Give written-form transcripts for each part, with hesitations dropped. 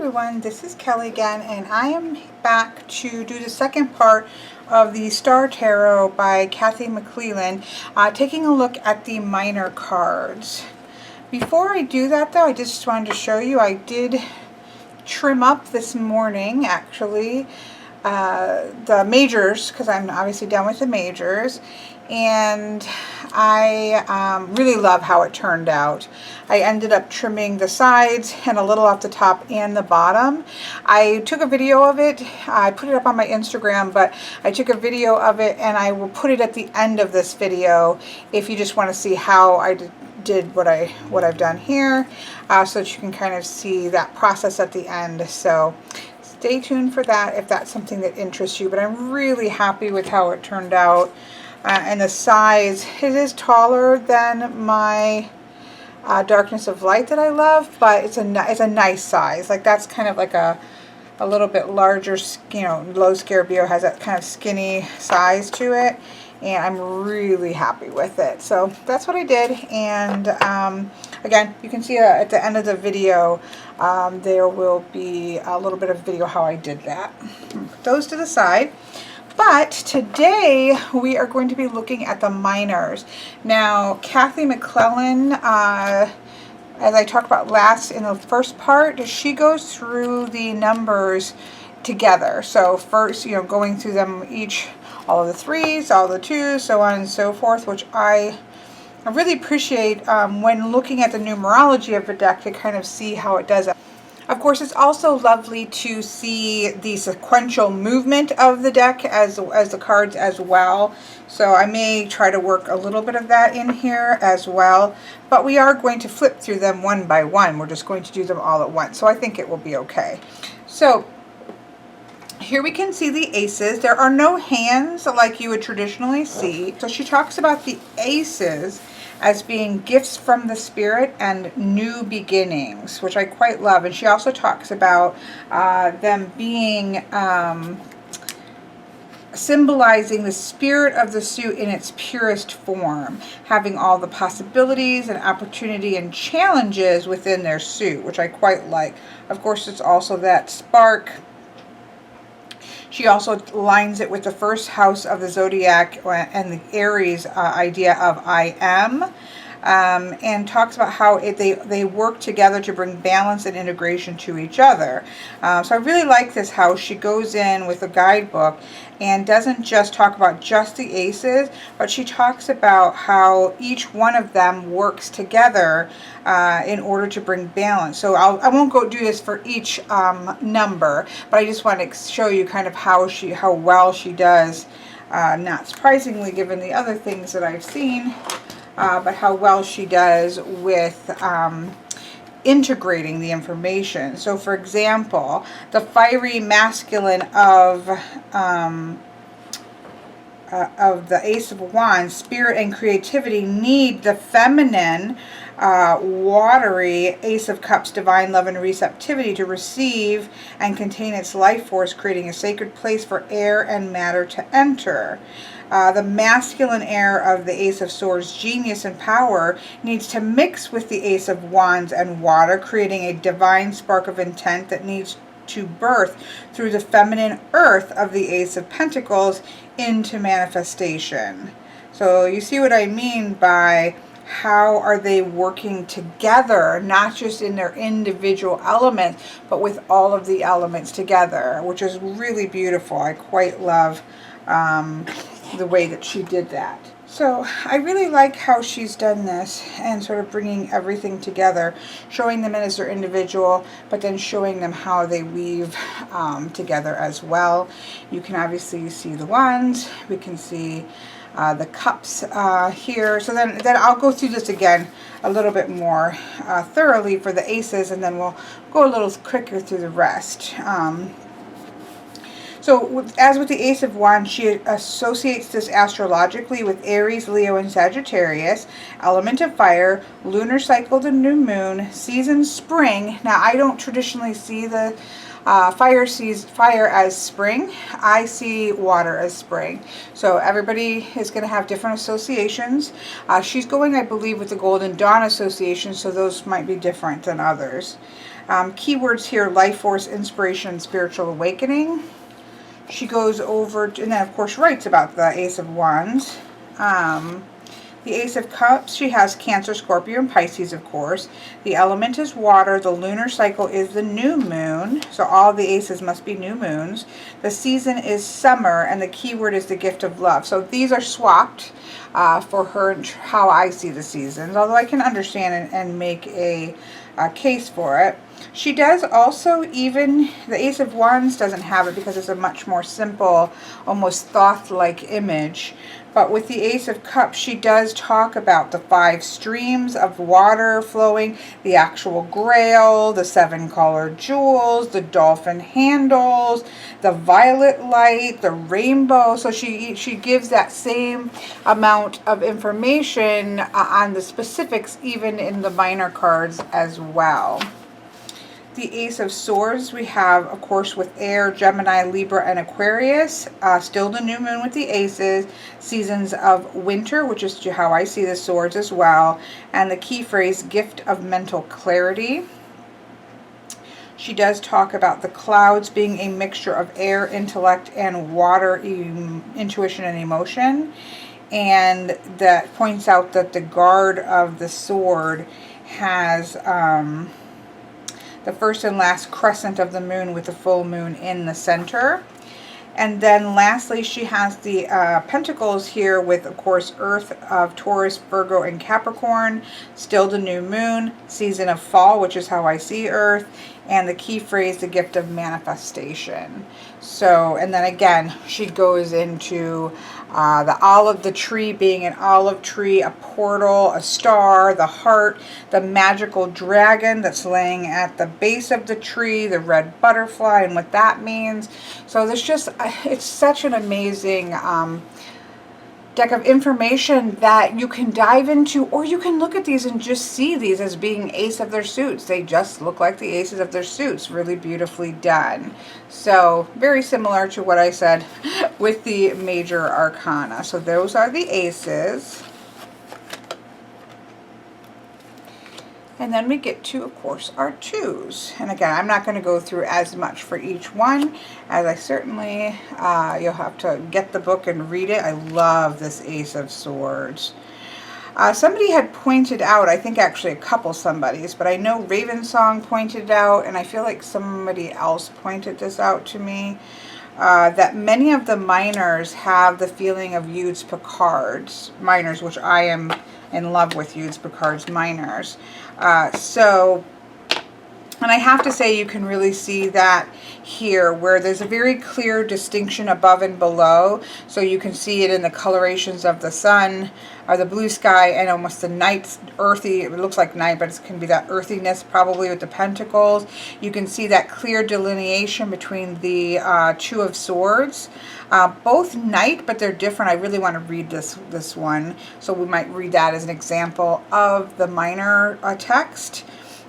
everyone, this is Kelly again, and I am back to do the second part of the Star Tarot by Kathy McClellan, taking a look at the minor cards. Before I do that though, I just wanted to show you I did trim up this morning actually the majors, because I'm obviously done with the majors, and I really love how it turned out. I ended up trimming the sides and a little off the top and the bottom. I took a video of it. I put it up on my Instagram, but I took a video of it and I will put it at the end of this video if you just want to see how I did what I've done here, so that you can kind of see that process at the end. So stay tuned for that if that's something that interests you. But I'm really happy with how it turned out. And the size, it is taller than my Darkness of Light that I love, but it's a nice size. Like that's kind of like a little bit larger, you know, Low Scarabeo has that kind of skinny size to it, and I'm really happy with it. So that's what I did. And again, you can see at the end of the video, there will be a little bit of video how I did that. Put those to the side. But today we are going to be looking at the minors. Now, Kathy McClellan, as I talked about last in the first part, she goes through the numbers together. So first, you know, going through them each, all of the threes, all the twos, so on and so forth, which I really appreciate when looking at the numerology of a deck to kind of see how it does it. Of course, it's also lovely to see the sequential movement of the deck as the cards as well. So I may try to work a little bit of that in here as well. But we are going to flip through them one by one. We're just going to do them all at once. So I think it will be okay. So here we can see the aces. There are no hands like you would traditionally see. So she talks about the aces as being gifts from the spirit and new beginnings, which I quite love. And she also talks about them being symbolizing the spirit of the suit in its purest form, having all the possibilities and opportunity and challenges within their suit, which I quite like. Of course, it's also that spark. She also lines it with the first house of the zodiac and the Aries idea of I am, and talks about how they work together to bring balance and integration to each other. So I really like this, how she goes in with a guidebook and doesn't just talk about just the aces, but she talks about how each one of them works together in order to bring balance. So I won't go do this for each number, but I just want to show you kind of how well she does, not surprisingly given the other things that I've seen, but how well she does with integrating the information. So for example, the fiery masculine of the Ace of Wands, spirit and creativity, need the feminine, watery Ace of Cups, divine love and receptivity, to receive and contain its life force, creating a sacred place for air and matter to enter. The masculine air of the Ace of Swords, genius and power, needs to mix with the Ace of Wands and water, creating a divine spark of intent that needs to birth through the feminine earth of the Ace of Pentacles into manifestation. So you see what I mean by how are they working together, not just in their individual elements, but with all of the elements together, which is really beautiful. I quite love the way that she did that. So I really like how she's done this and sort of bringing everything together, showing them as their individual, but then showing them how they weave together as well. You can obviously see the wands. We can see the cups here. So then I'll go through this again a little bit more thoroughly for the aces, and then we'll go a little quicker through the rest. So as with the Ace of Wands, she associates this astrologically with Aries, Leo, and Sagittarius, element of fire, lunar cycle, the new moon, season spring. Now, I don't traditionally see the fire sees fire as spring. I see water as spring. So everybody is going to have different associations. She's going, I believe, with the Golden Dawn association, so those might be different than others. Keywords here: life force, inspiration, and spiritual awakening. She goes over, and then of course writes about the Ace of Wands. The Ace of Cups, she has Cancer, Scorpio, and Pisces, of course. The element is water. The lunar cycle is the new moon. So all the aces must be new moons. The season is summer, and the keyword is the gift of love. So these are swapped for her and how I see the seasons, although I can understand and make a case for it. She does also, even the Ace of Wands doesn't have it because it's a much more simple, almost thoth-like image. But with the Ace of Cups, she does talk about the 5 streams of water flowing, the actual grail, the 7 colored jewels, the dolphin handles, the violet light, the rainbow. So she gives that same amount of information on the specifics, even in the minor cards as well. The Ace of Swords we have, of course, with Air, Gemini, Libra, and Aquarius. Still the new moon with the aces. Seasons of winter, which is how I see the swords as well. And the key phrase, gift of mental clarity. She does talk about the clouds being a mixture of air, intellect, and water, intuition, and emotion. And that points out that the guard of the sword has the first and last crescent of the moon with the full moon in the center. And then lastly, she has the pentacles here with, of course, Earth of Taurus, Virgo, and Capricorn. Still the new moon, season of fall, which is how I see Earth. And the key phrase, the gift of manifestation. So, and then again, she goes into the tree being an olive tree, a portal, a star, the heart, the magical dragon that's laying at the base of the tree, the red butterfly, and what that means. So there's just, it's such an amazing deck of information that you can dive into, or you can look at these and just see these as being ace of their suits. They just look like the aces of their suits. Really beautifully done. So very similar to what I said with the major arcana. So those are the aces. And then we get to, of course, our twos. And again, I'm not going to go through as much for each one, as I certainly, you'll have to get the book and read it. I love this Ace of Swords. Somebody had pointed out, I think actually a couple somebodies, but I know Ravensong pointed it out, and I feel like somebody else pointed this out to me, that many of the minors have the feeling of Eudes Picard's minors, which I am in love with Eudes Picard's minors. And I have to say you can really see that here, where there's a very clear distinction above and below. So you can see it in the colorations of the sun, or the blue sky, and almost the night's earthy. It looks like night, but it can be that earthiness probably with the pentacles. You can see that clear delineation between the Two of Swords. Both night, but they're different. I really want to read this one. So we might read that as an example of the minor text.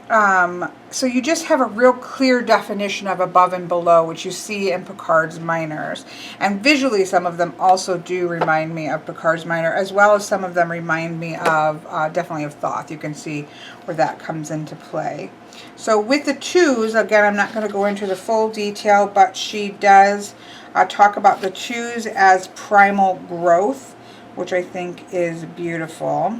So you just have a real clear definition of above and below, which you see in Picard's minors. And visually, some of them also do remind me of Picard's minor, as well as some of them remind me of, definitely of Thoth. You can see where that comes into play. So with the twos, again, I'm not going to go into the full detail, but she does talk about the twos as primal growth, which I think is beautiful.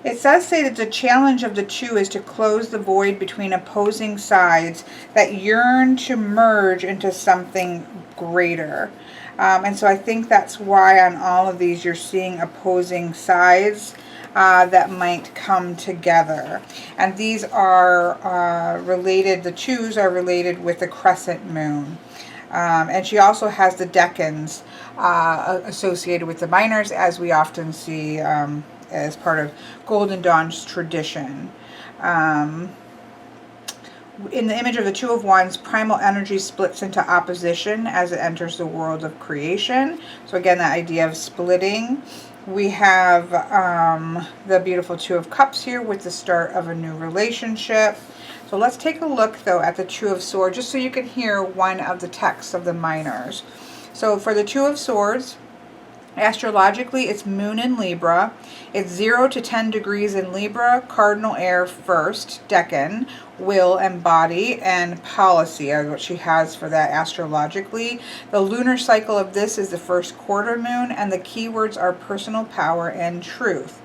It does say that the challenge of the two is to close the void between opposing sides that yearn to merge into something greater. And so I think that's why on all of these you're seeing opposing sides that might come together. And these are related, the twos are related with the crescent moon. And she also has the decans associated with the minors, as we often see as part of Golden Dawn's tradition. In the image of the Two of Wands, primal energy splits into opposition as it enters the world of creation. So again, that idea of splitting. We have the beautiful Two of Cups here with the start of a new relationship. So let's take a look, though, at the Two of Swords, just so you can hear one of the texts of the minors. So for the Two of Swords, Astrologically, it's moon in Libra. It's 0 to 10 degrees in Libra, cardinal air first, decan, will and body, and policy are what she has for that astrologically. The lunar cycle of this is the first quarter moon, and the keywords are personal power and truth.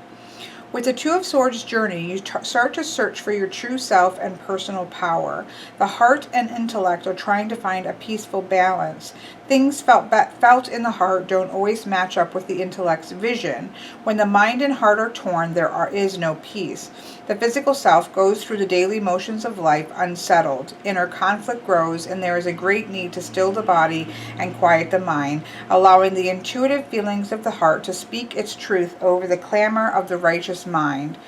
With the Two of Swords journey, you start to search for your true self and personal power. The heart and intellect are trying to find a peaceful balance. Things felt in the heart don't always match up with the intellect's vision. When the mind and heart are torn, there is no peace. The physical self goes through the daily motions of life unsettled. Inner conflict grows, and there is a great need to still the body and quiet the mind, allowing the intuitive feelings of the heart to speak its truth over the clamor of the righteous mind.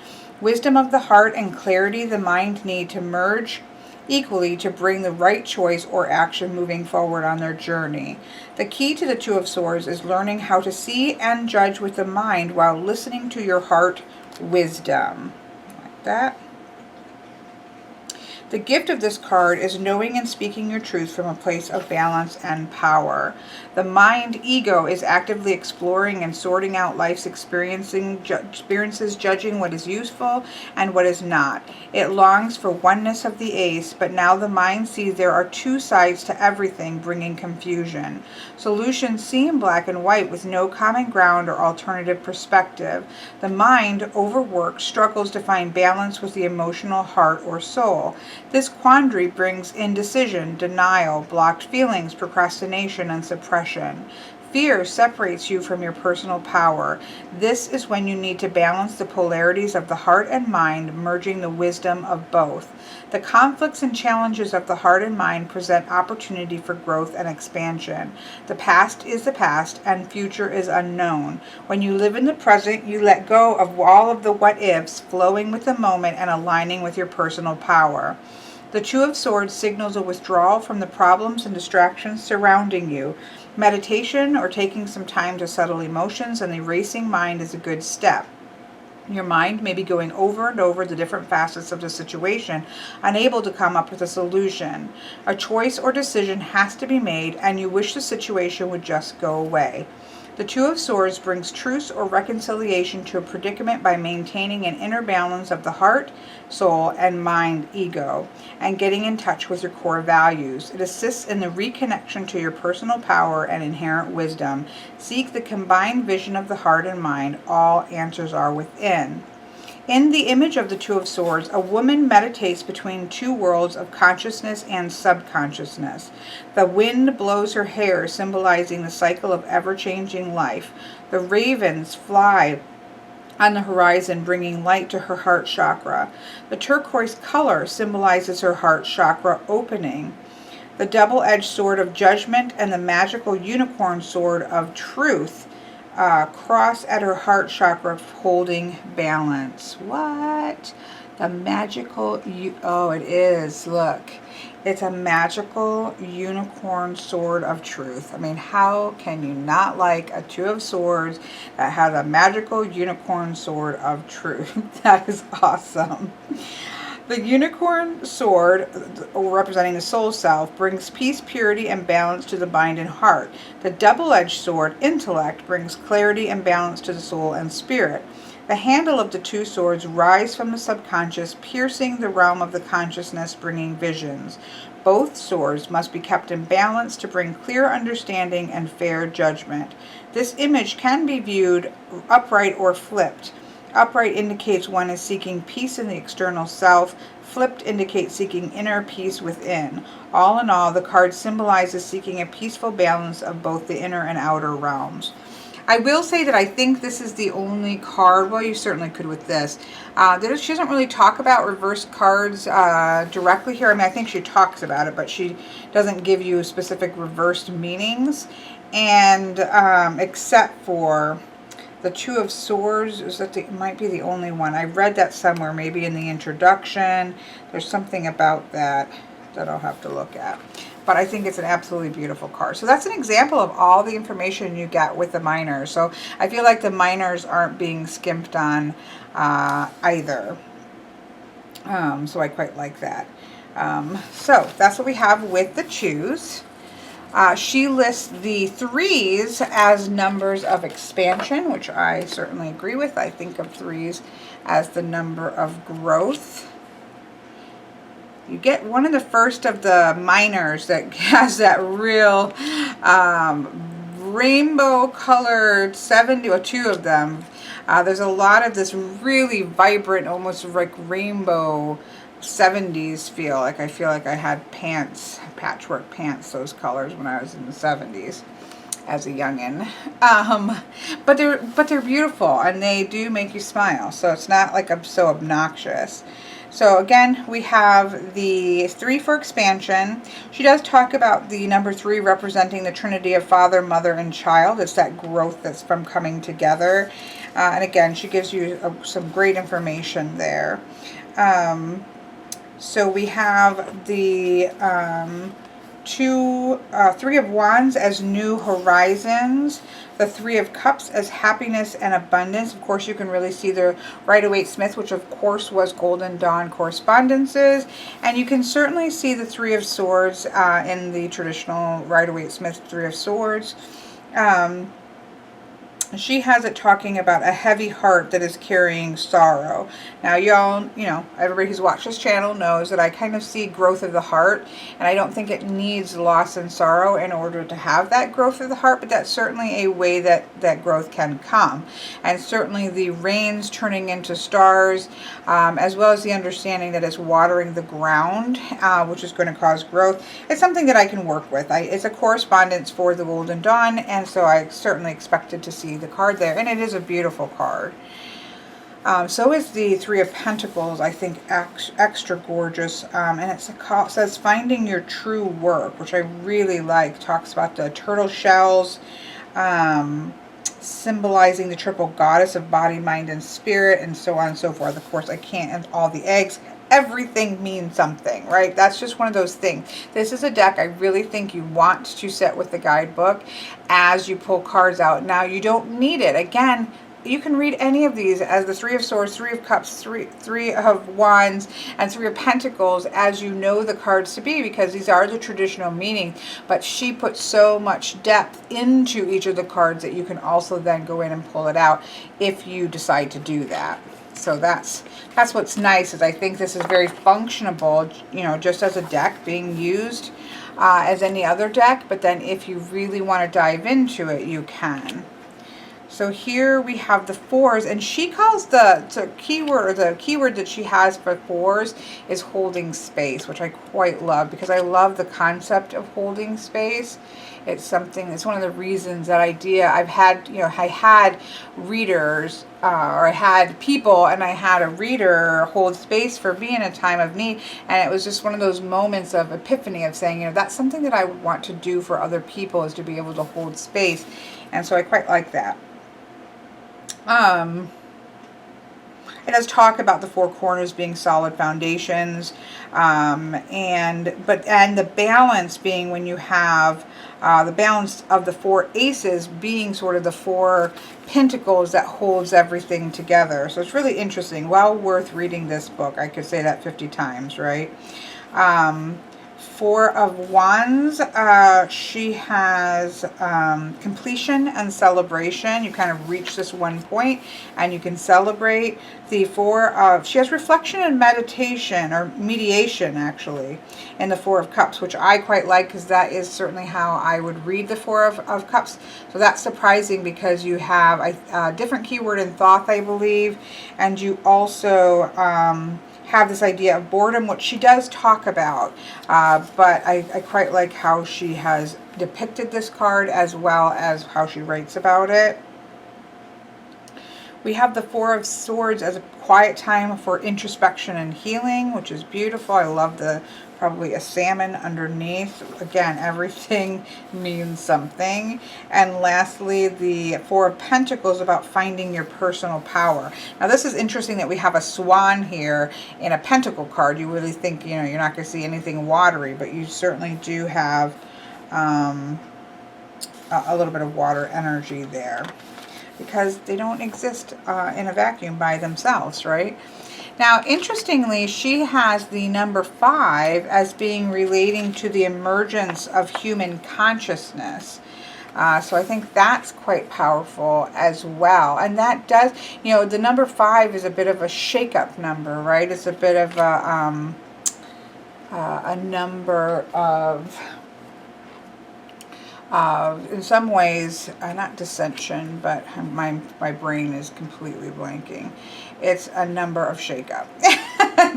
Wisdom of the heart and clarity the mind need to merge equally to bring the right choice or action moving forward on their journey. The key to the Two of Swords is learning how to see and judge with the mind while listening to your heart wisdom. Like that. The gift of this card is knowing and speaking your truth from a place of balance and power. The mind ego is actively exploring and sorting out life's experiences, judging what is useful and what is not. It longs for oneness of the ace, but now the mind sees there are two sides to everything, bringing confusion. Solutions seem black and white with no common ground or alternative perspective. The mind, overworked, struggles to find balance with the emotional heart or soul. This quandary brings indecision, denial, blocked feelings, procrastination, and suppression. Fear separates you from your personal power. This is when you need to balance the polarities of the heart and mind, merging the wisdom of both. The conflicts and challenges of the heart and mind present opportunity for growth and expansion. The past is the past, and future is unknown. When you live in the present, you let go of all of the what-ifs, flowing with the moment and aligning with your personal power. The Two of Swords signals a withdrawal from the problems and distractions surrounding you. Meditation or taking some time to settle emotions and the racing mind is a good step. Your mind may be going over and over the different facets of the situation, unable to come up with a solution. A choice or decision has to be made, and you wish the situation would just go away. The Two of Swords brings truce or reconciliation to a predicament by maintaining an inner balance of the heart, soul, and mind ego, and getting in touch with your core values. It assists in the reconnection to your personal power and inherent wisdom. Seek the combined vision of the heart and mind. All answers are within. In the image of the Two of Swords, a woman meditates between two worlds of consciousness and subconsciousness. The wind blows her hair, symbolizing the cycle of ever-changing life. The ravens fly on the horizon, bringing light to her heart chakra. The turquoise color symbolizes her heart chakra opening. The double-edged sword of judgment and the magical unicorn sword of truth cross at her heart chakra, holding balance. What? The magical, oh, it is. Look, it's a magical unicorn sword of truth. I mean, how can you not like a Two of Swords that has a magical unicorn sword of truth? That is awesome. The unicorn sword, representing the soul self, brings peace, purity, and balance to the mind and heart. The double-edged sword, intellect, brings clarity and balance to the soul and spirit. The handle of the two swords rise from the subconscious, piercing the realm of the consciousness, bringing visions. Both swords must be kept in balance to bring clear understanding and fair judgment. This image can be viewed upright or flipped. Upright indicates one is seeking peace in the external self. Flipped indicates seeking inner peace within. All in all, the card symbolizes seeking a peaceful balance of both the inner and outer realms. I will say that I think this is the only card, well, you certainly could with this. She doesn't really talk about reverse cards directly here. I mean, I think she talks about it, but she doesn't give you specific reversed meanings. And except for the Two of Swords, might be the only one. I read that somewhere, maybe in the introduction. There's something about that I'll have to look at. But I think it's an absolutely beautiful card. So that's an example of all the information you get with the minors. So I feel like the minors aren't being skimped on either. So I quite like that. So that's what we have with the choose. She lists the 3s as numbers of expansion, which I certainly agree with. I think of 3s as the number of growth. You get one of the first of the minors that has that real rainbow colored 70, or 2 of them. There's a lot of this really vibrant, almost like rainbow 70s feel. Like I feel like I had pants, patchwork pants, those colors when I was in the 70s as a youngin'. But they're beautiful, and they do make you smile. So it's not like I'm so obnoxious. So again, we have the 3 for expansion. She does talk about the number 3 representing the Trinity of Father, Mother, and Child. It's that growth that's from coming together. And again, she gives you some great information there. So we have the 3 of Wands as new horizons, the 3 of Cups as happiness and abundance. Of course, you can really see the Rider-Waite-Smith, which of course was Golden Dawn correspondences, and you can certainly see the 3 of Swords in the traditional Rider-Waite-Smith 3 of Swords. She has it talking about a heavy heart that is carrying sorrow. Now, y'all, everybody who's watched this channel knows that I kind of see growth of the heart, and I don't think it needs loss and sorrow in order to have that growth of the heart, but that's certainly a way that growth can come. And certainly the rains turning into stars, as well as the understanding that it's watering the ground, which is going to cause growth. It's something that I can work with. It's a correspondence for the Golden Dawn, and so I certainly expected to see the card there, and it is a beautiful card. So is the 3 of Pentacles, I think, extra gorgeous, and it says finding your true work, which I really like. Talks about the turtle shells, symbolizing the triple goddess of body, mind, and spirit, and so on and so forth. Of course, I can't, and all the eggs. Everything means something, right? That's just one of those things. This is a deck I really think you want to set with the guidebook as you pull cards out. Now, you don't need it. Again, you can read any of these as the 3 of Swords, 3 of Cups, 3 of Wands, and 3 of Pentacles as you know the cards to be, because these are the traditional meaning. But she puts so much depth into each of the cards that you can also then go in and pull it out if you decide to do that. So that's what's nice, is I think this is very functionable, just as a deck being used as any other deck. But then if you really want to dive into it, you can. So here we have the 4s, and she calls the keyword that she has for 4s is holding space, which I quite love, because I love the concept of holding space. It's one of the reasons that I've had, I had readers, or I had people, and I had a reader hold space for me in a time of need, and it was just one of those moments of epiphany of saying, that's something that I want to do for other people, is to be able to hold space. And so I quite like that. It does talk about the 4 corners being solid foundations, and the balance being when you have the balance of the 4 aces being sort of the 4 pentacles that holds everything together. So it's really interesting. Well worth reading this book. I could say that 50 times, right? 4 of Wands, she has completion and celebration. You kind of reach this one point and you can celebrate. The 4 of, she has reflection and meditation, or mediation actually, in the 4 of Cups, which I quite like, because that is certainly how I would read the 4 of Cups. So that's surprising, because you have a different keyword in Thoth, I believe, and you also have this idea of boredom, which she does talk about, but I quite like how she has depicted this card, as well as how she writes about it. We have the 4 of Swords as a quiet time for introspection and healing, which is beautiful. I love probably a salmon underneath. Again, everything means something. And lastly, the 4 of Pentacles, about finding your personal power. Now, this is interesting that we have a swan here in a pentacle card. You really think, you're not going to see anything watery, but you certainly do have a little bit of water energy there, because they don't exist in a vacuum by themselves, right? Now, interestingly, she has the number 5 as being relating to the emergence of human consciousness. So I think that's quite powerful as well. And that does, the number 5 is a bit of a shake-up number, right? It's a bit of a number of, in some ways, not dissension, but my brain is completely blanking. It's a number of shake-up.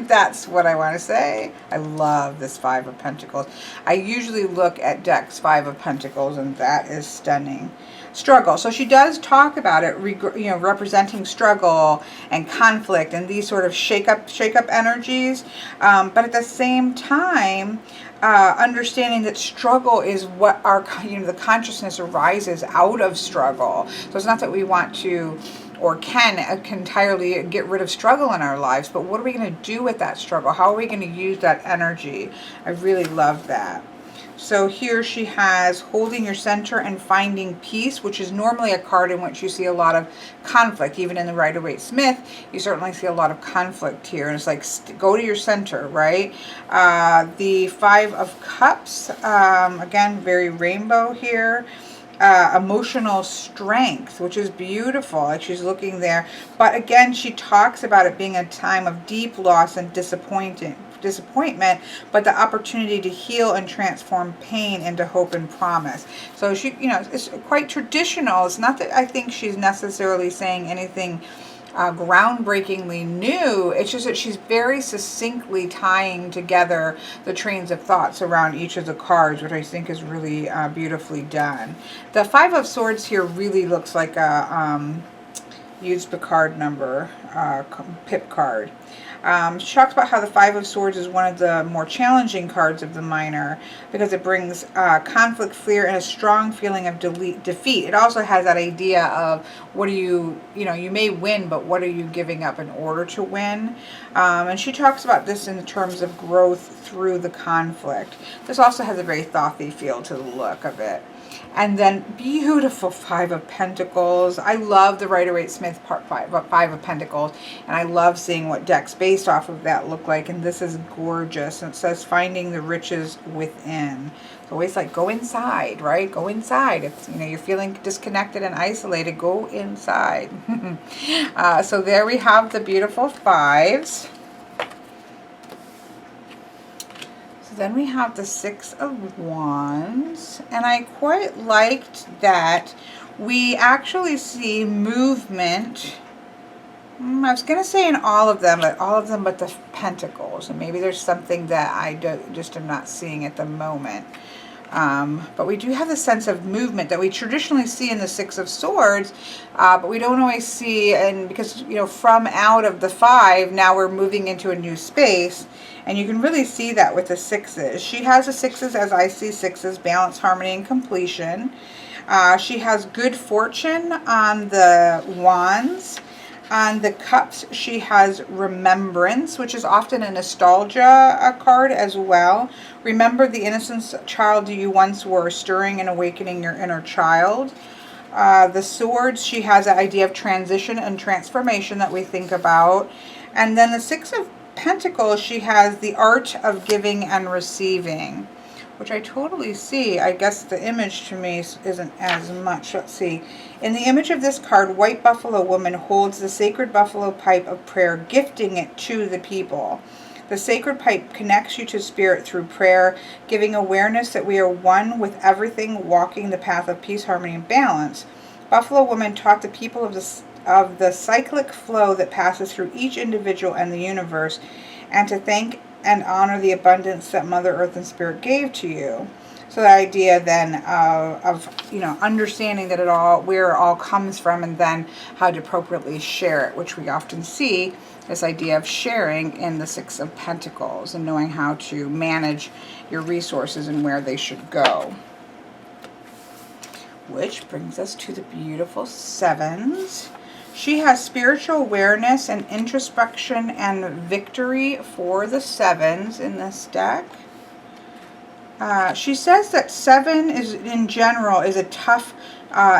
That's what I want to say. I love this 5 of Pentacles. I usually look at decks 5 of Pentacles, and that is stunning. Struggle. So she does talk about it, representing struggle and conflict and these sort of shake-up energies. But at the same time, understanding that struggle is what our, the consciousness arises out of struggle. So it's not that we want to or can entirely get rid of struggle in our lives, but what are we going to do with that struggle? How are we going to use that energy? I really love that. So here she has holding your center and finding peace, which is normally a card in which you see a lot of conflict. Even in the Rider-Waite-Smith, you certainly see a lot of conflict here. And it's like, go to your center, right? The 5 of Cups, again, very rainbow here. Emotional strength, which is beautiful, like she's looking there. But again, she talks about it being a time of deep loss and disappointment, but the opportunity to heal and transform pain into hope and promise. So she, it's quite traditional. It's not that I think she's necessarily saying anything groundbreakingly new. It's just that she's very succinctly tying together the trains of thoughts around each of the cards, which I think is really beautifully done. The 5 of Swords here really looks like a used Picard number, pip card. She talks about how the 5 of Swords is one of the more challenging cards of the minor because it brings conflict, fear, and a strong feeling of defeat. It also has that idea of what do you may win, but what are you giving up in order to win? And she talks about this in terms of growth through the conflict. This also has a very thothy feel to the look of it. And then beautiful 5 of Pentacles. I love the Rider-Waite-Smith part 5 of Pentacles, and I love seeing what decks based off of that look like. And this is gorgeous. And it says finding the riches within. It's always like go inside, right? Go inside. If you're feeling disconnected and isolated, go inside. So there we have the beautiful 5s. Then we have the 6 of Wands, and I quite liked that we actually see movement. I was going to say in all of them, but the Pentacles, and maybe there's something that I just am not seeing at the moment. But we do have the sense of movement that we traditionally see in the 6 of Swords, but we don't always see, and because, from out of the 5, now we're moving into a new space, and you can really see that with the 6s. She has the 6s as I see 6s, balance, harmony, and completion. She has good fortune on the Wands. On the Cups, she has remembrance, which is often a nostalgia card as well. Remember the innocent child you once were, stirring and awakening your inner child. The Swords, she has the idea of transition and transformation that we think about. And then the 6 of Pentacles, she has the art of giving and receiving, which I totally see. I guess the image to me isn't as much. Let's see. In the image of this card, White Buffalo Woman holds the sacred buffalo pipe of prayer, gifting it to the people. The sacred pipe connects you to spirit through prayer, giving awareness that we are one with everything, walking the path of peace, harmony, and balance. Buffalo Woman taught the people of the cyclic flow that passes through each individual and the universe, and to thank and honor the abundance that Mother Earth and Spirit gave to you. So the idea then of understanding that where it all comes from, and then how to appropriately share it, which we often see this idea of sharing in the 6 of Pentacles, and knowing how to manage your resources and where they should go. Which brings us to the beautiful 7s. She has spiritual awareness and introspection and victory for the 7s in this deck. She says that 7 in general is a tough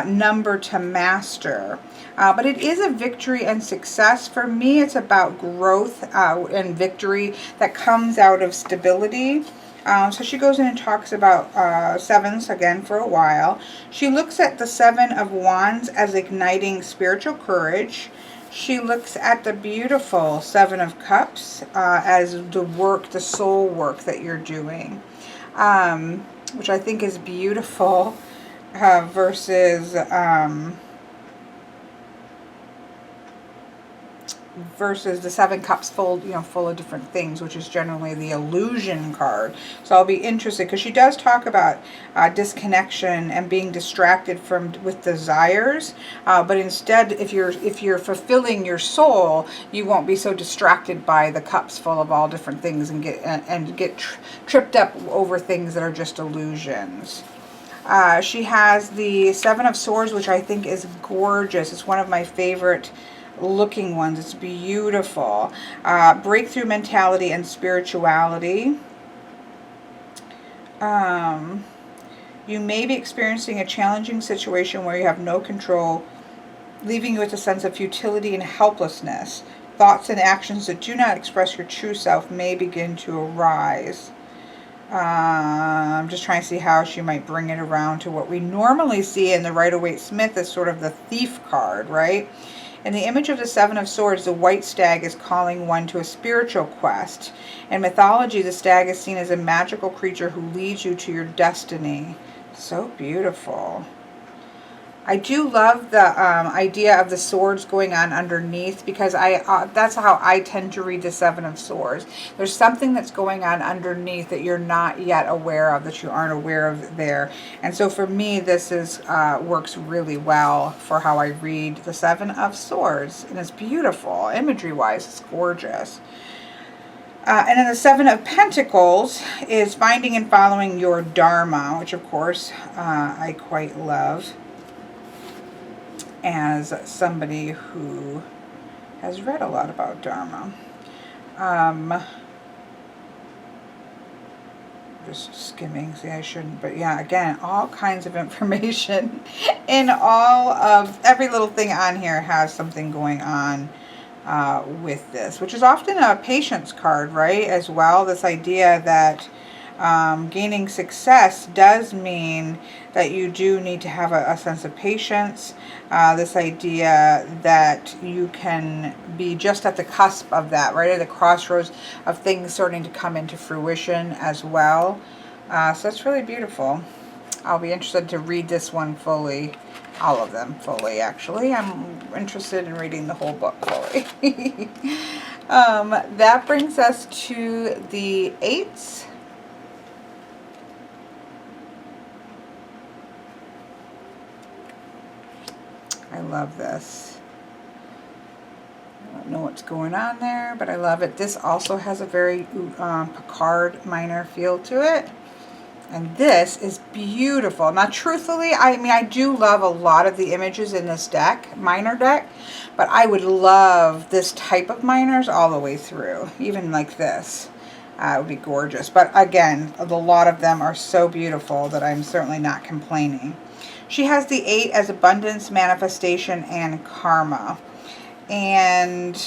number to master. But it is a victory and success. For me, it's about growth and victory that comes out of stability. So she goes in and talks about sevens again for a while. She looks at the Seven of Wands as igniting spiritual courage. She looks at the beautiful Seven of Cups as the work, the soul work that you're doing, which I think is beautiful, versus the Seven Cups full, full of different things, which is generally the illusion card. So I'll be interested, because she does talk about disconnection and being distracted with desires, but instead, if you're fulfilling your soul, you won't be so distracted by the cups full of all different things and get tripped up over things that are just illusions. She has the Seven of Swords, which I think is gorgeous. It's one of my favorite looking ones. It's beautiful. Breakthrough mentality and spirituality. You may be experiencing a challenging situation where you have no control, leaving you with a sense of futility and helplessness. Thoughts and actions that do not express your true self may begin to arise. I'm just trying to see how she might bring it around to what we normally see in the Rider-Waite-Smith as sort of the thief card, right? In the image of the Seven of Swords, the white stag is calling one to a spiritual quest. In mythology, the stag is seen as a magical creature who leads you to your destiny. So beautiful. I do love the idea of the swords going on underneath, because that's how I tend to read the Seven of Swords. There's something that's going on underneath that you're not yet aware of, that you aren't aware of there. And so for me, this works really well for how I read the Seven of Swords. And it's beautiful. Imagery-wise, it's gorgeous. And then the Seven of Pentacles is finding and following your Dharma, which of course I quite love, as somebody who has read a lot about Dharma. Just skimming, see, I shouldn't, but yeah, again, all kinds of information in every little thing on here has something going on with this, which is often a patience card, right, as well. This idea that gaining success does mean that you do need to have a sense of patience. This idea that you can be just at the cusp of that, right, at the crossroads of things starting to come into fruition as well. So that's really beautiful. I'll be interested to read this one fully. All of them fully, actually. I'm interested in reading the whole book fully. That brings us to the eights. I love this. I don't know what's going on there, but I love it. This also has a very Picard minor feel to it. And this is beautiful. Now, truthfully, I do love a lot of the images in this deck, minor deck, but I would love this type of minors all the way through, even like this. It would be gorgeous. But again, a lot of them are so beautiful that I'm certainly not complaining. She has the 8 as abundance, manifestation, and karma. And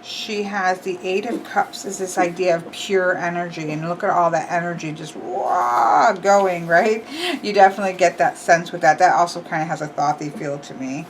she has the 8 of Cups as this idea of pure energy. And look at all that energy just going, right? You definitely get that sense with that. That also kind of has a thoughty feel to me.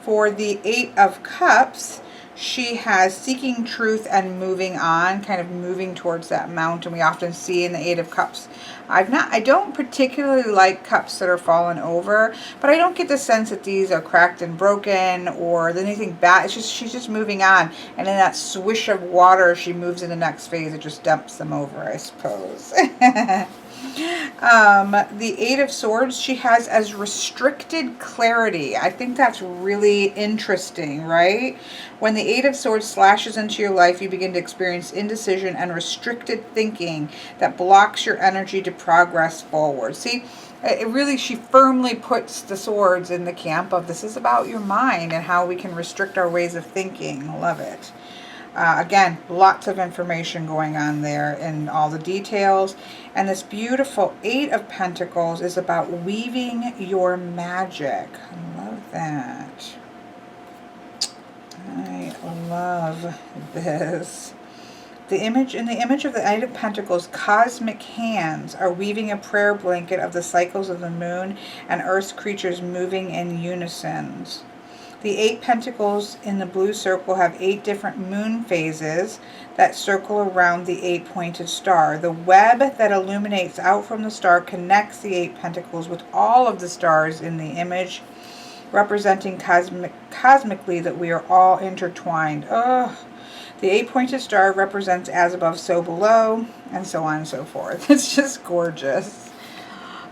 For the 8 of Cups, she has seeking truth and moving on, kind of moving towards that mountain we often see in the 8 of Cups. I don't particularly like cups that are fallen over, but I don't get the sense that these are cracked and broken or anything bad. It's just she's just moving on, and in that swish of water, she moves in the next phase. It just dumps them over, I suppose. The 8 of Swords she has as restricted clarity. I think that's really interesting, right? When the 8 of Swords slashes into your life, you begin to experience indecision and restricted thinking that blocks your energy to progress forward. See, she firmly puts the swords in the camp of this is about your mind and how we can restrict our ways of thinking. Love it. Again, lots of information going on there in all the details. And this beautiful 8 of Pentacles is about weaving your magic. I love that. I love this. In the image of the Knight of Pentacles, cosmic hands are weaving a prayer blanket of the cycles of the moon and Earth's creatures moving in unison. The 8 pentacles in the blue circle have 8 different moon phases that circle around the 8-pointed star. The web that illuminates out from the star connects the 8 pentacles with all of the stars in the image, representing cosmically that we are all intertwined. Oh, the 8-pointed star represents as above, so below, and so on and so forth. It's just gorgeous.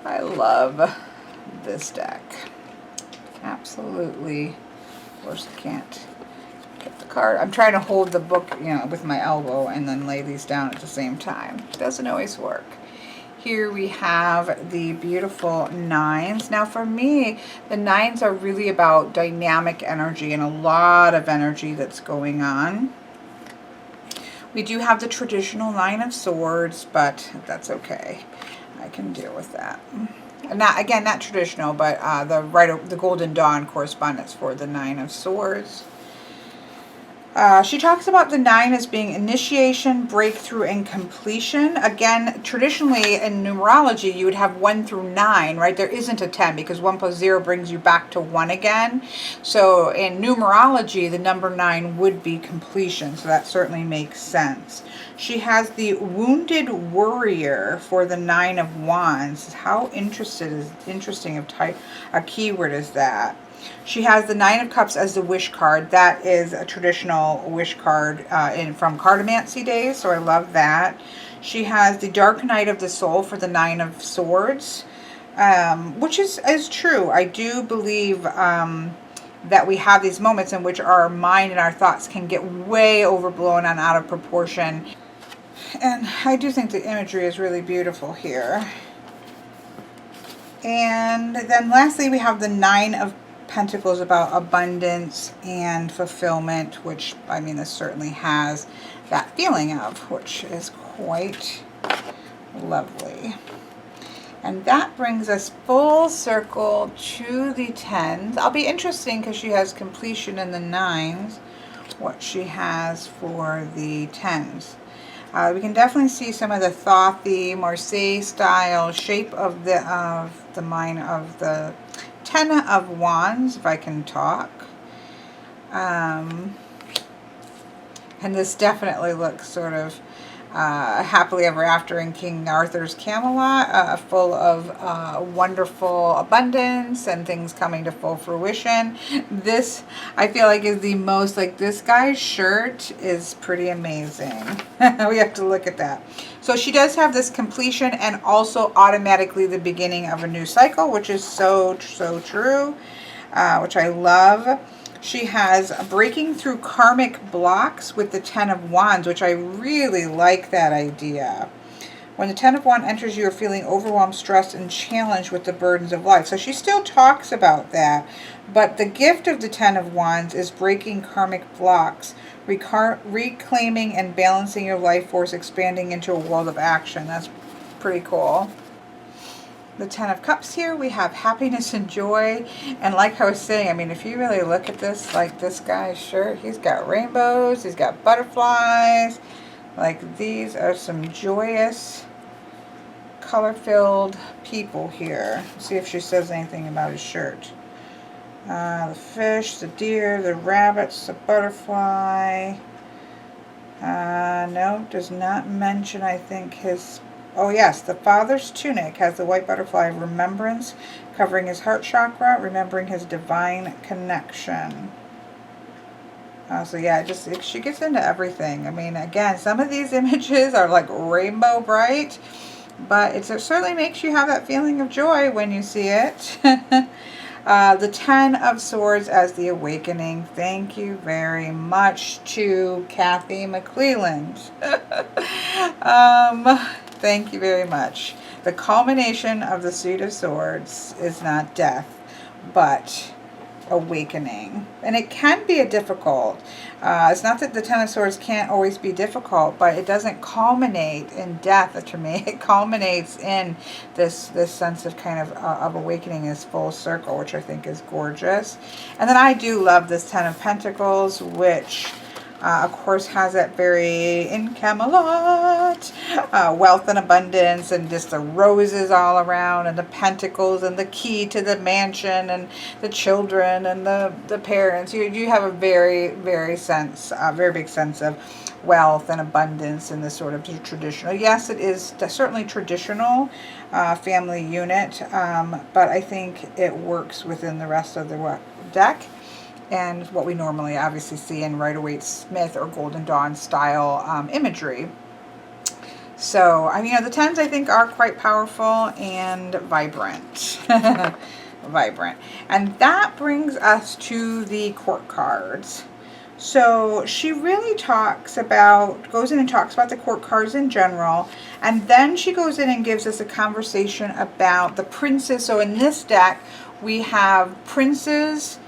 I love this deck. Absolutely. Of course, I can't get the card. I'm trying to hold the book, with my elbow and then lay these down at the same time. It doesn't always work. Here we have the beautiful 9s. Now for me, the 9s are really about dynamic energy and a lot of energy that's going on. We do have the traditional 9 of Swords, but that's okay. I can deal with that. Not traditional, but the Golden Dawn correspondence for the 9 of Swords. She talks about the 9 as being initiation, breakthrough, and completion. Again, traditionally in numerology, you would have 1 through 9, right? There isn't a 10 because 1 plus 0 brings you back to 1 again. So in numerology, the number 9 would be completion. So that certainly makes sense. She has the Wounded Warrior for the 9 of Wands. How interesting of type a keyword is that? She has the 9 of Cups as the wish card. That is a traditional wish card from cartomancy days, so I love that. She has the Dark Night of the Soul for the 9 of Swords, which is true. I do believe that we have these moments in which our mind and our thoughts can get way overblown and out of proportion. And I do think the imagery is really beautiful here. And then lastly, we have the 9 of Pentacles about abundance and fulfillment, which, I mean, this certainly has that feeling of, which is quite lovely. And that brings us full circle to the 10s. I'll be interesting because she has completion in the 9s, what she has for the 10s. We can definitely see some of the Thothy, Marseille style shape of the mind of the 10 of Wands, if I can talk. And this definitely looks sort of happily ever after in King Arthur's Camelot, full of wonderful abundance and things coming to full fruition. This, I feel like, is the most, like, this guy's shirt is pretty amazing. We have to look at that. So she does have this completion and also automatically the beginning of a new cycle, which is so true, which I love. She has breaking through karmic blocks with the 10 of Wands, which I really like that idea. When the 10 of Wands enters, you are feeling overwhelmed, stressed, and challenged with the burdens of life. So she still talks about that. But the gift of the 10 of Wands is breaking karmic blocks, reclaiming and balancing your life force, expanding into a world of action. That's pretty cool. The 10 of Cups here, we have happiness and joy. And like I was saying, I mean, if you really look at this, like this guy's shirt, he's got rainbows, he's got butterflies. Like, these are some joyous, color-filled people here. Let's see if she says anything about his shirt. The fish, the deer, the rabbits, the butterfly. No, does not mention, I think, his... Oh yes, the father's tunic has the white butterfly of remembrance covering his heart chakra, remembering his divine connection. So yeah, she gets into everything. I mean, again, some of these images are like rainbow bright, but it certainly makes you have that feeling of joy when you see it. The 10 of Swords as the awakening. Thank you very much to Kathy McClelland. Thank you very much. The culmination of the Suit of Swords is not death, but awakening. And it can be a difficult. It's not that the Ten of Swords can't always be difficult, but it doesn't culminate in death to me. It culminates in this sense of kind of awakening, is full circle, which I think is gorgeous. And then I do love this Ten of Pentacles, which of course has that very in Camelot wealth and abundance, and just the roses all around, and the pentacles, and the key to the mansion, and the children, and the parents. You have a very very big sense of wealth and abundance in this sort of traditional. Yes, it is certainly traditional family unit, but I think it works within the rest of the deck. And what we normally obviously see in Rider-Waite-Smith or Golden Dawn style imagery. So, I mean, the tens I think are quite powerful and vibrant. Vibrant. And that brings us to the court cards. So she really goes in and talks about the court cards in general, and then she goes in and gives us a conversation about the princes. So in this deck, we have princes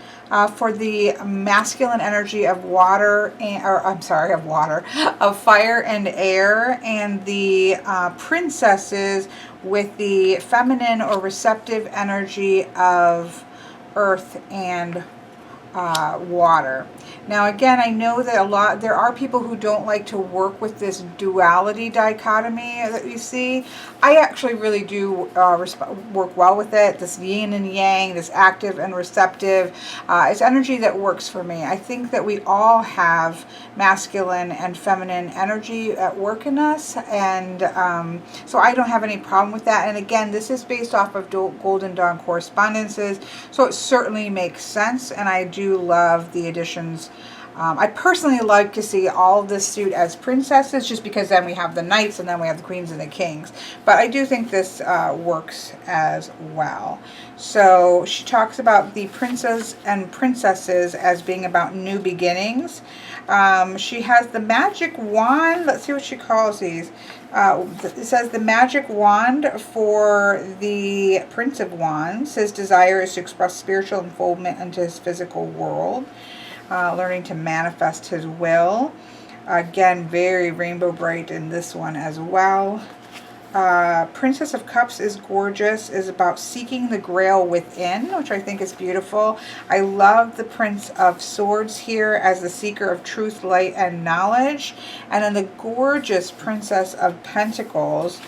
for the masculine energy of water, of fire and air, and the princesses with the feminine or receptive energy of earth and water. Now again, I know that there are people who don't like to work with this duality dichotomy that we see. I actually really do work well with it. This yin and yang, this active and receptive, it's energy that works for me. I think that we all have masculine and feminine energy at work in us, and so I don't have any problem with that. And again, this is based off of Golden Dawn correspondences, so it certainly makes sense, and I do love the additions. I personally like to see all of this suit as princesses, just because then we have the knights and then we have the queens and the kings. But I do think this works as well. So she talks about the princes and princesses as being about new beginnings. She has the magic wand. Let's see what she calls these. It says the magic wand for the Prince of Wands. His desire is to express spiritual unfoldment into his physical world. Learning to manifest his will. Again, very rainbow bright in this one as well. Princess of Cups is gorgeous, is about seeking the grail within, which I think is beautiful. I love the Prince of Swords here as the seeker of truth, light, and knowledge. And then the gorgeous Princess of Pentacles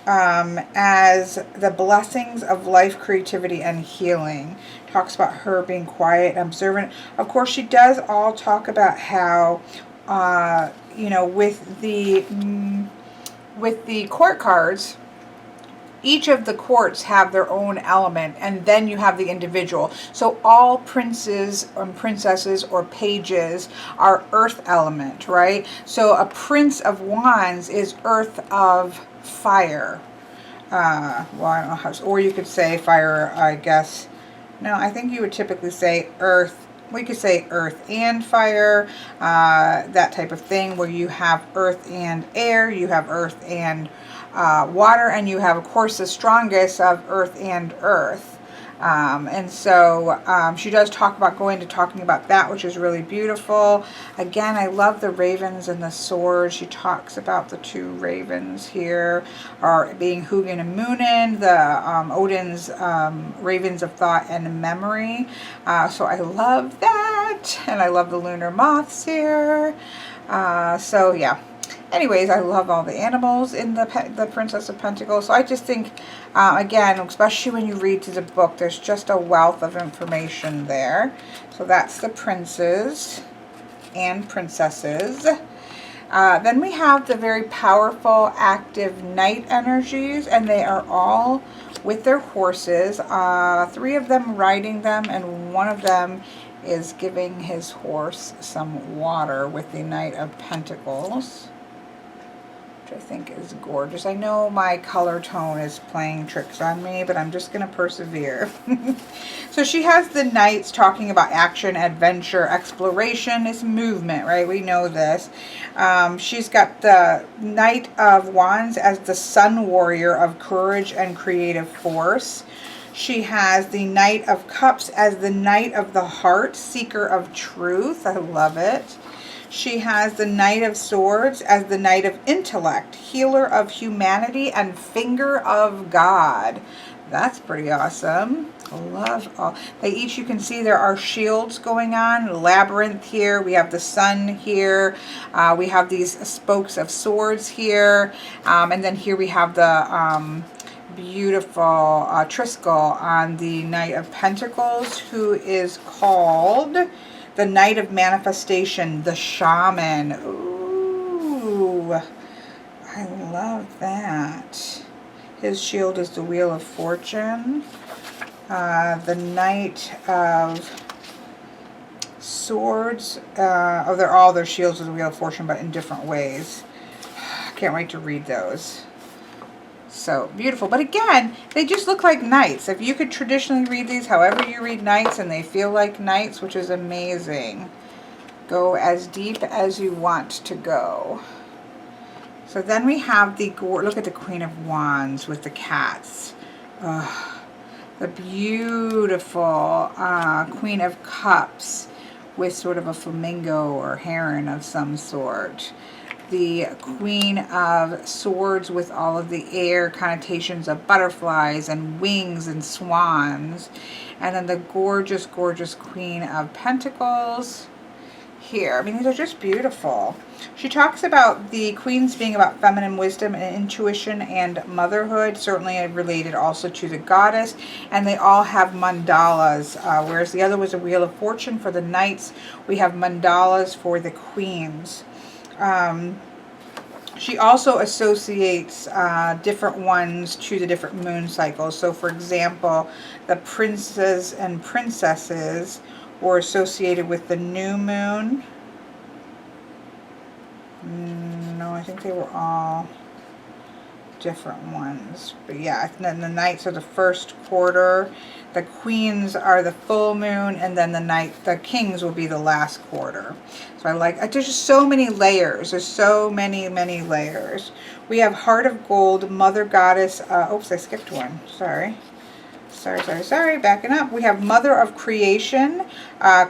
as the blessings of life, creativity, and healing. Talks about her being quiet and observant. Of course, she does all talk about how, with the court cards, each of the courts have their own element, and then you have the individual. So all princes and princesses or pages are earth element, right? So a Prince of Wands is earth of fire. I don't know how, or you could say fire, I guess. No, I think you would typically say earth. We could say earth and fire, that type of thing, where you have earth and air, you have earth and water, and you have, of course, the strongest of earth and earth. And so she does talk about talking about that, which is really beautiful. Again, I love the ravens and the swords. She talks about the two ravens here are being Hugin and Munin, the Odin's ravens of thought and memory. So I love that, and I love the lunar moths here. So yeah. Anyways, I love all the animals in the Princess of Pentacles. So I just think, again, especially when you read through the book, there's just a wealth of information there. So that's the princes and princesses. Then we have the very powerful, active knight energies, and they are all with their horses. 3 of them riding them, and 1 of them is giving his horse some water with the Knight of Pentacles, which I think is gorgeous. I know my color tone is playing tricks on me, but I'm just going to persevere. So she has the knights talking about action, adventure, exploration. It's movement, right? We know this. She's got the Knight of Wands as the sun warrior of courage and creative force. She has the Knight of Cups as the Knight of the Heart, Seeker of Truth. I love it. She has the Knight of Swords as the Knight of Intellect, Healer of Humanity, and Finger of God. That's pretty awesome. I love all. They each, you can see there are shields going on. Labyrinth here. We have the sun here. We have these spokes of swords here. And then here we have the beautiful Triskel on the Knight of Pentacles, who is called the Knight of Manifestation, the Shaman. Ooh, I love that. His shield is the Wheel of Fortune. The Knight of Swords, they're all their shields with the Wheel of Fortune, but in different ways. Can't wait to read those. So beautiful. But again, they just look like knights. If you could traditionally read these however you read knights and they feel like knights, which is amazing. Go as deep as you want to go. So then we have the, look at the Queen of Wands with the cats. The beautiful Queen of Cups with sort of a flamingo or heron of some sort. The Queen of Swords with all of the air connotations of butterflies and wings and swans. And then the gorgeous, gorgeous Queen of Pentacles here. I mean, these are just beautiful. She talks about the queens being about feminine wisdom and intuition and motherhood, certainly related also to the goddess. And they all have mandalas, whereas the other was a Wheel of Fortune for the knights. We have mandalas for the queens. She also associates different ones to the different moon cycles. So, for example, the princes and princesses were associated with the new moon. No, I think they were all different ones. But yeah, and then the knights are the first quarter. The queens are the full moon, and then the kings will be the last quarter. So I like, there's just so many layers. There's so many, many layers. We have Heart of Gold, Mother Goddess. Oops, I skipped one. Sorry. Backing up. We have Mother of Creation,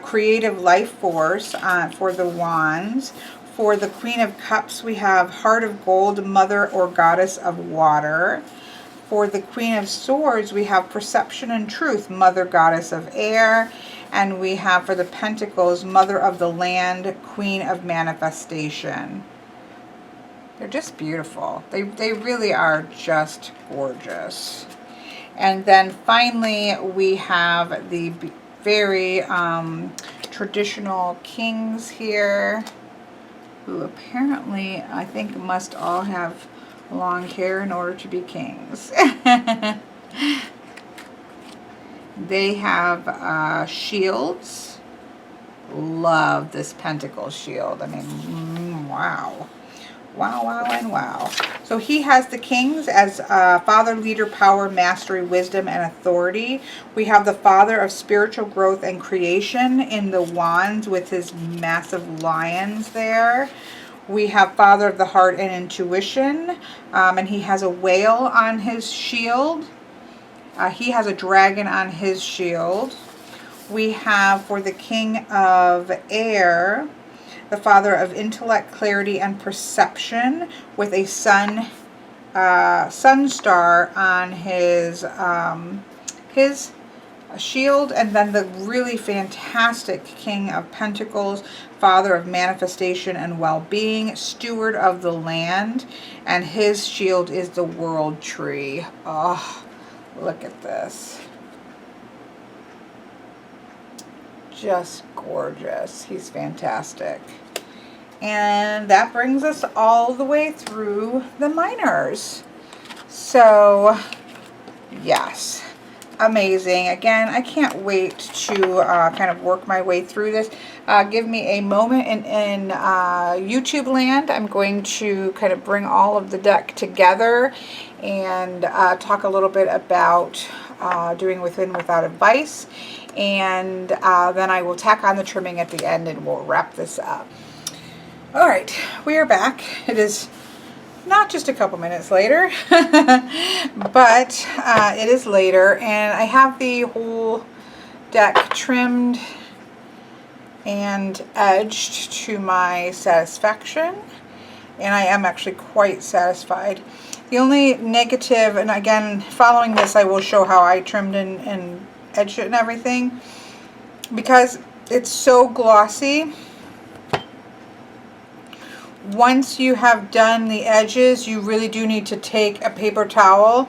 Creative Life Force for the Wands. For the Queen of Cups, we have Heart of Gold, Mother or Goddess of Water. For the Queen of Swords, we have Perception and Truth, Mother Goddess of Air. And we have for the Pentacles, Mother of the Land, Queen of Manifestation. They're just beautiful. They really are just gorgeous. And then finally, we have the very traditional kings here, who apparently, I think, must all have long hair in order to be kings. They have shields. Love this pentacle shield. I mean, wow. Wow, wow, and wow. So he has the kings as father, leader, power, mastery, wisdom, and authority. We have the father of spiritual growth and creation in the wands with his massive lions there. We have father of the heart and intuition, and he has a whale on his shield. He has a dragon on his shield. We have for the king of air, the father of intellect, clarity, and perception with a sun star on his shield. And then the really fantastic King of Pentacles, father of manifestation and well-being, steward of the land, and his shield is the world tree. Oh, look at this. Just gorgeous. He's fantastic. And that brings us all the way through the minors. So, yes, amazing. Again, I can't wait to kind of work my way through this. Give me a moment in YouTube land. I'm going to kind of bring all of the deck together and talk a little bit about doing with and without advice. And then I will tack on the trimming at the end and we'll wrap this up. All right, we are back. It is Not just a couple minutes later, but it is later, and I have the whole deck trimmed and edged to my satisfaction, and I am actually quite satisfied. The only negative, and again, following this I will show how I trimmed and edged it and everything, because it's so glossy. Once you have done the edges, you really do need to take a paper towel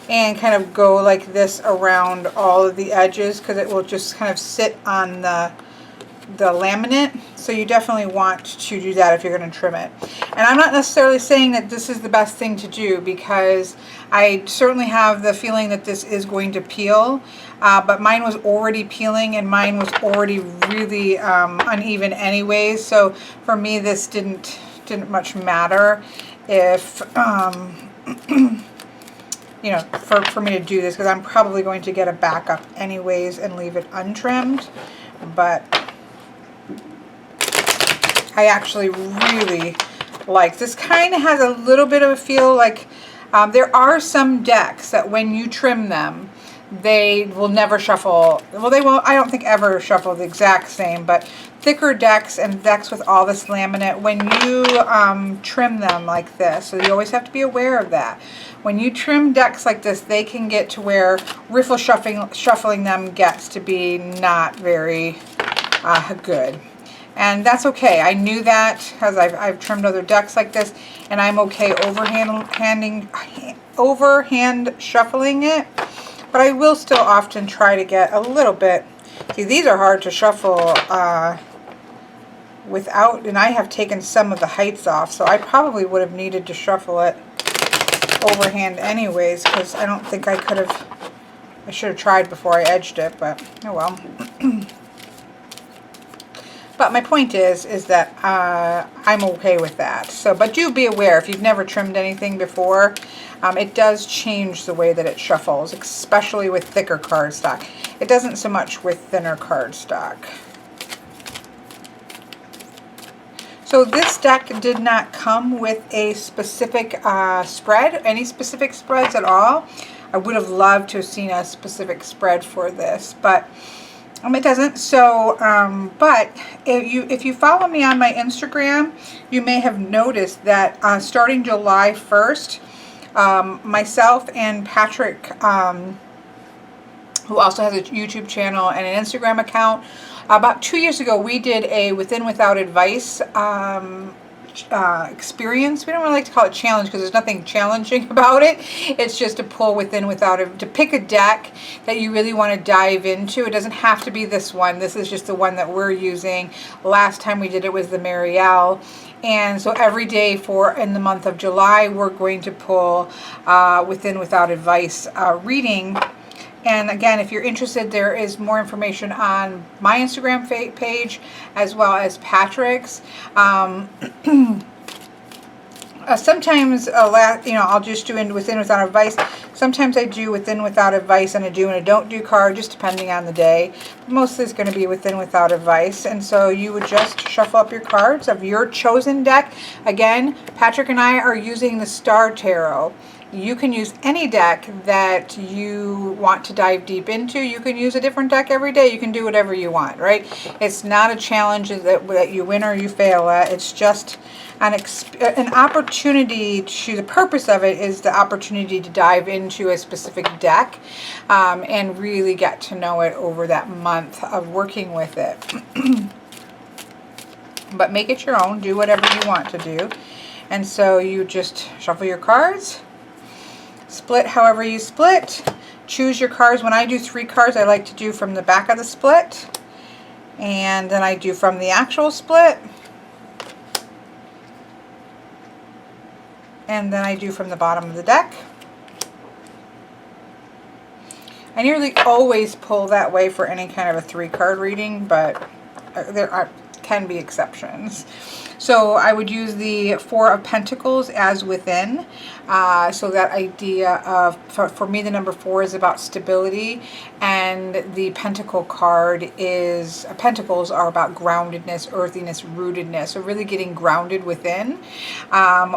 and kind of go like this around all of the edges, because it will just kind of sit on the laminate. So you definitely want to do that if you're going to trim it. And I'm not necessarily saying that this is the best thing to do, because I certainly have the feeling that this is going to peel, but mine was already peeling and mine was already really uneven anyways. So for me, this didn't much matter if you know, for me to do this, because I'm probably going to get a backup anyways and leave it untrimmed. But I actually really like this. Kind of has a little bit of a feel like there are some decks that when you trim them, they will never shuffle. Well, they will, I don't think, ever shuffle the exact same, but thicker decks and decks with all this laminate, when you trim them like this, so you always have to be aware of that. When you trim decks like this, they can get to where riffle shuffling them gets to be not very good. And that's okay. I knew that because I've trimmed other decks like this, and I'm okay overhand shuffling it. But I will still often try to get a little bit. See, these are hard to shuffle without, and I have taken some of the heights off, so I probably would have needed to shuffle it overhand anyways, because I don't think I could have. I should have tried before I edged it, but oh well. But my point is that I'm okay with that. So, but do be aware, if you've never trimmed anything before, it does change the way that it shuffles, especially with thicker cardstock. It doesn't so much with thinner cardstock. So this deck did not come with a specific spread, any specific spreads at all. I would have loved to have seen a specific spread for this, but it doesn't. So, but if you follow me on my Instagram, you may have noticed that starting July 1st, myself and Patrick, who also has a YouTube channel and an Instagram account, about 2 years ago, we did a Within Without Advice experience. We don't really like to call it challenge because there's nothing challenging about it. It's just to pull within without it, to pick a deck that you really want to dive into. It doesn't have to be this one. This is just the one that we're using. Last time we did it was the Marielle. And so every day in the month of July, we're going to pull Within Without Advice reading. And again, if you're interested, there is more information on my Instagram page as well as Patrick's. Sometimes, I'll just do Within Without Advice. Sometimes I do Within Without Advice and a do and a don't do card, just depending on the day. But mostly it's going to be Within Without Advice. And so you would just shuffle up your cards of your chosen deck. Again, Patrick and I are using the Star Tarot. You can use any deck that you want to dive deep into. You can use a different deck every day. You can do whatever you want, right? It's not a challenge that you win or you fail at. It's just an opportunity the purpose of it is the opportunity to dive into a specific deck and really get to know it over that month of working with it. But make it your own. Do whatever you want to do. And so you just shuffle your cards. Split however you split. Choose your cards. When I do 3 cards, I like to do from the back of the split. And then I do from the actual split. And then I do from the bottom of the deck. I nearly always pull that way for any kind of a 3-card reading, but there can be exceptions. So I would use the Four of Pentacles as within. So that idea of, for me, the number 4 is about stability, and the Pentacle card is, Pentacles are about groundedness, earthiness, rootedness. So really getting grounded within.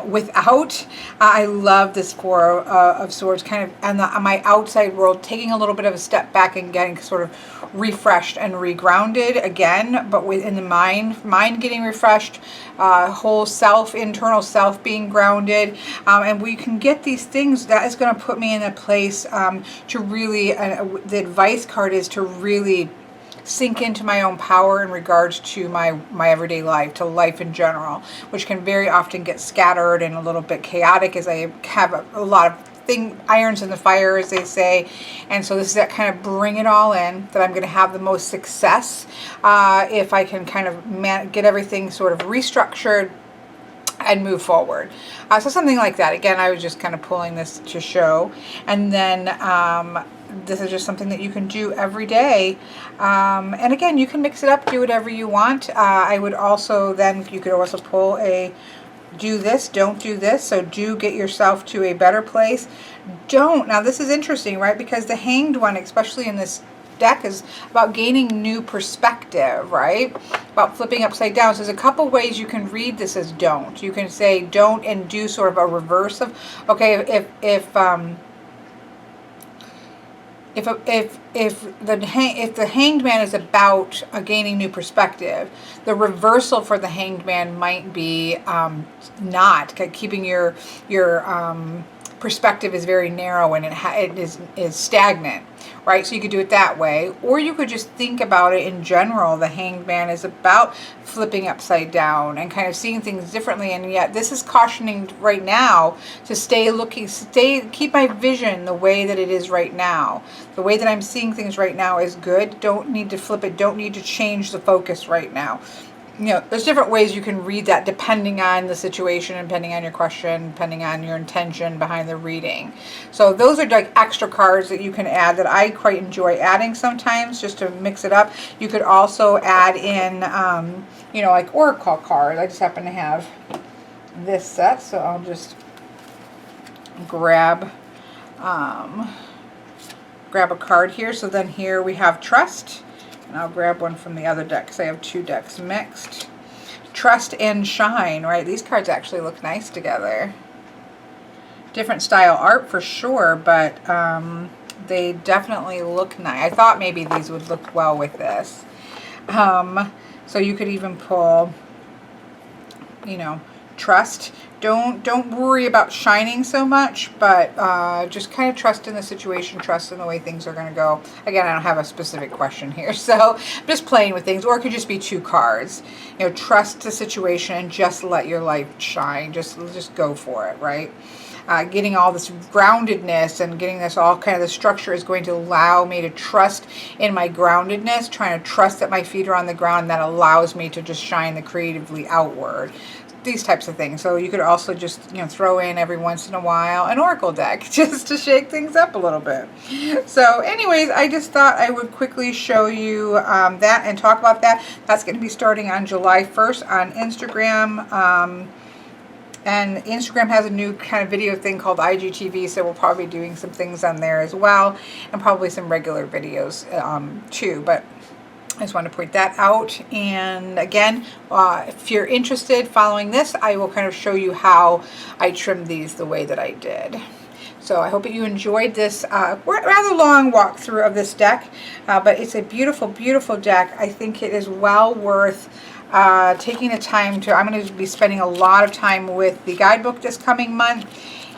Without, I love this Four of Swords, kind of on my outside world, taking a little bit of a step back and getting sort of refreshed and regrounded again, but within the mind getting refreshed, whole self, internal self being grounded, and we can get these things. That is going to put me in a place to really, the advice card is to really sink into my own power in regards to my everyday life, to life in general, which can very often get scattered and a little bit chaotic, as I have a lot of irons in the fire, as they say. And so this is that kind of bring it all in, that I'm going to have the most success if I can kind of get everything sort of restructured and move forward. So something like that. Again, I was just kind of pulling this to show. And then this is just something that you can do every day. And again, you can mix it up, do whatever you want. I would also then, you could also pull a do this, don't do this. So do get yourself to a better place. Don't. Now this is interesting, right? Because the Hanged one, especially in this deck, is about gaining new perspective, right? About flipping upside down. So there's a couple ways you can read this as don't. You can say don't and do sort of a reverse of, okay, if the Hanged Man is about gaining new perspective, the reversal for the Hanged Man might be not keeping your perspective is very narrow, and it is stagnant, right? So you could do it that way, or you could just think about it in general. The Hanged Man is about flipping upside down and kind of seeing things differently, and yet this is cautioning right now to keep my vision the way that it is right now. The way that I'm seeing things right now is good. Don't need to flip it. Don't need to change the focus right now. You know, there's different ways you can read that depending on the situation, depending on your question, depending on your intention behind the reading. So those are like extra cards that you can add that I quite enjoy adding sometimes, just to mix it up. You could also add in, you know, like oracle cards. I just happen to have this set, so I'll just grab a card here. So then here we have Trust. And I'll grab one from the other deck because I have two decks mixed. Trust and Shine, right? These cards actually look nice together. Different style art for sure, but they definitely look nice. I thought maybe these would look well with this. So you could even pull, you know, Trust. Don't worry about shining so much, but just kind of trust in the situation, trust in the way things are going to go. Again, I don't have a specific question here, so I'm just playing with things. Or it could just be two cards. You know, trust the situation and just let your light shine. Just go for it, right? Getting all this groundedness and getting this all kind of the structure is going to allow me to trust in my groundedness, trying to trust that my feet are on the ground. That allows me to just shine the creatively outward. These types of things. So you could also just, you know, throw in every once in a while an oracle deck just to shake things up a little bit. So anyways, I just thought I would quickly show you that and talk about that. That's going to be starting on July 1st on Instagram. And Instagram has a new kind of video thing called IGTV, so we'll probably be doing some things on there as well, and probably some regular videos too. But I just want to point that out. And again, if you're interested following this, I will kind of show you how I trimmed these the way that I did. So I hope that you enjoyed this rather long walkthrough of this deck, but it's a beautiful, beautiful deck. I think it is well worth taking the time to. I'm going to be spending a lot of time with the guidebook this coming month,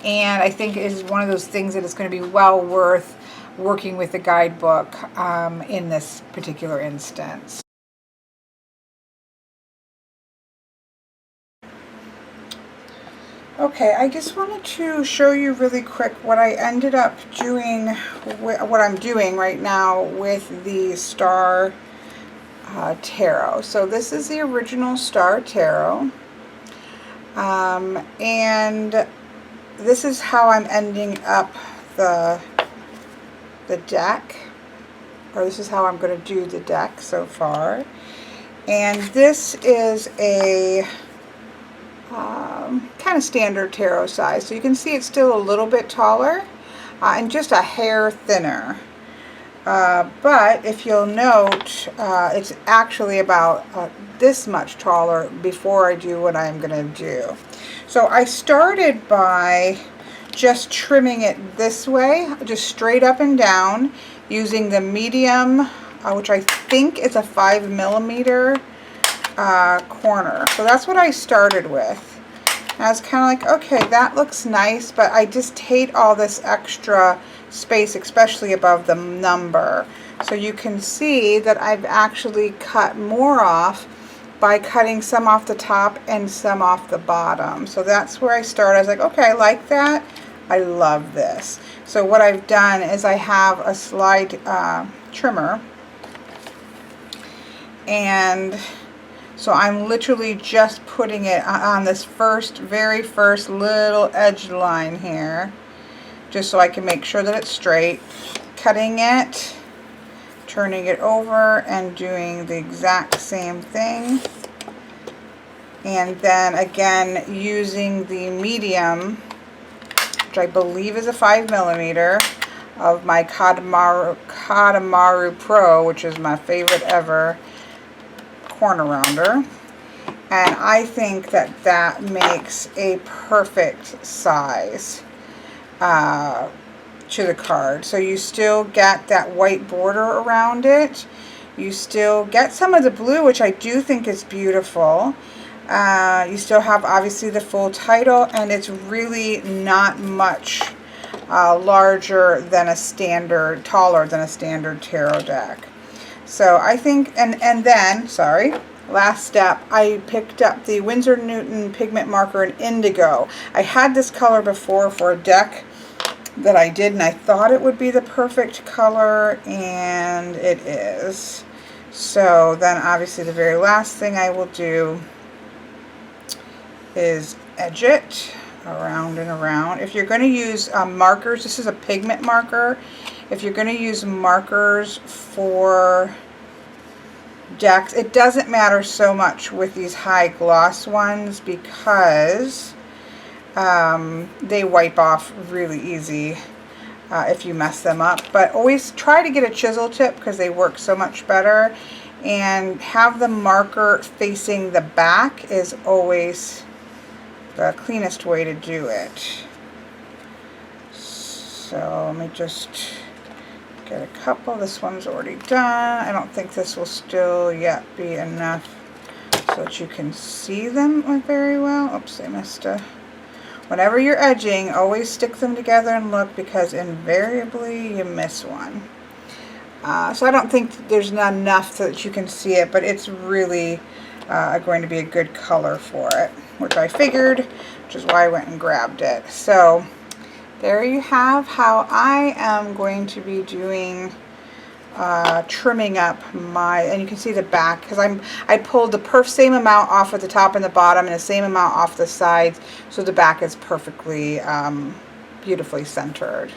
and I think it is one of those things that is going to be well worth working with the guidebook in this particular instance. Okay, I just wanted to show you really quick what I ended up doing, what I'm doing right now with the Star Tarot. So this is the original Star Tarot, and this is how I'm ending up the deck, or this is how I'm going to do the deck so far. And this is a kind of standard tarot size. So you can see it's still a little bit taller and just a hair thinner. But if you'll note, it's actually about this much taller before I do what I'm going to do. So I started by just trimming it this way, just straight up and down, using the medium, which I think is a 5mm corner. So that's what I started with. And I was kind of like, okay, that looks nice, but I just hate all this extra space, especially above the number. So you can see that I've actually cut more off by cutting some off the top and some off the bottom. So that's where I started. I was like, okay, I like that. I love this. So what I've done is I have a slide trimmer, and so I'm literally just putting it on this very first little edge line here, just so I can make sure that it's straight, cutting it, turning it over, and doing the exact same thing. And then again, using the medium, which I believe is a 5mm, of my Katamaru Pro, which is my favorite ever corner rounder. And I think that that makes a perfect size to the card. So you still get that white border around it. You still get some of the blue, which I do think is beautiful. You still have obviously the full title, and it's really not much larger than a standard, taller than a standard tarot deck. So I think, and then, sorry, last step, I picked up the Winsor Newton pigment marker in indigo. I had this color before for a deck that I did, and I thought it would be the perfect color, and it is. So then obviously the very last thing I will do is edge it around and around. If you're going to use markers, this is a pigment marker. If you're going to use markers for decks, it doesn't matter so much with these high gloss ones because they wipe off really easy if you mess them up. But always try to get a chisel tip because they work so much better, and have the marker facing the back is always the cleanest way to do it. So let me just get a couple. This one's already done. I don't think this will still yet be enough so that you can see them very well. Oops, I missed a... Whenever you're edging, always stick them together and look, because invariably you miss one. So I don't think there's not enough so that you can see it, but it's really going to be a good color for it, which I figured, which is why I went and grabbed it. So there you have how I am going to be doing trimming up my, and you can see the back, because I pulled the same amount off at the top and the bottom and the same amount off the sides, so the back is perfectly beautifully centered.